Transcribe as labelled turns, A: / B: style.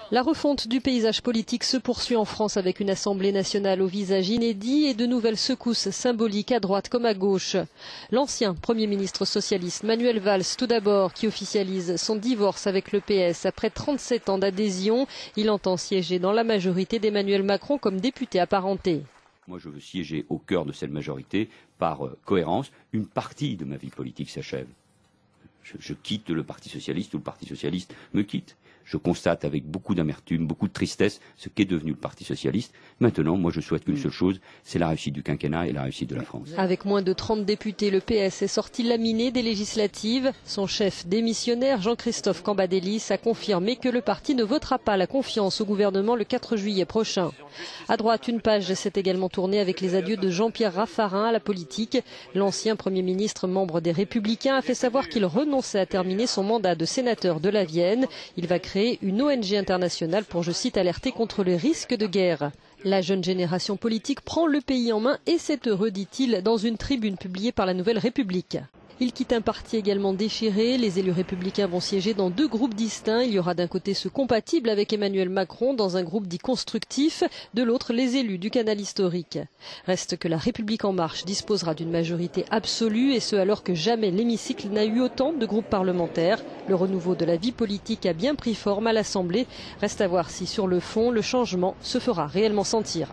A: La refonte du paysage politique se poursuit en France avec une Assemblée nationale au visage inédit et de nouvelles secousses symboliques à droite comme à gauche. L'ancien Premier ministre socialiste Manuel Valls, tout d'abord, qui officialise son divorce avec le PS après 37 ans d'adhésion. Il entend siéger dans la majorité d'Emmanuel Macron comme député apparenté.
B: Moi, je veux siéger au cœur de cette majorité par cohérence. Une partie de ma vie politique s'achève. Je quitte le Parti socialiste ou le Parti socialiste me quitte. Je constate avec beaucoup d'amertume, beaucoup de tristesse ce qu'est devenu le Parti socialiste. Maintenant, moi je souhaite qu'une seule chose, c'est la réussite du quinquennat et la réussite de la France.
A: Avec moins de 30 députés, le PS est sorti laminé des législatives. Son chef démissionnaire, Jean-Christophe Cambadélis, a confirmé que le parti ne votera pas la confiance au gouvernement le 4 juillet prochain. À droite, une page s'est également tournée avec les adieux de Jean-Pierre Raffarin à la politique. L'ancien Premier ministre, membre des Républicains, a fait savoir qu'il renonçait à terminer son mandat de sénateur de la Vienne. Il va créer une ONG internationale pour, je cite, alerter contre les risques de guerre. La jeune génération politique prend le pays en main et c'est heureux, dit-il, dans une tribune publiée par la Nouvelle République. Il quitte un parti également déchiré. Les élus républicains vont siéger dans deux groupes distincts. Il y aura d'un côté ceux compatibles avec Emmanuel Macron dans un groupe dit constructif, de l'autre les élus du canal historique. Reste que la République en marche disposera d'une majorité absolue et ce alors que jamais l'hémicycle n'a eu autant de groupes parlementaires. Le renouveau de la vie politique a bien pris forme à l'Assemblée. Reste à voir si sur le fond le changement se fera réellement sentir.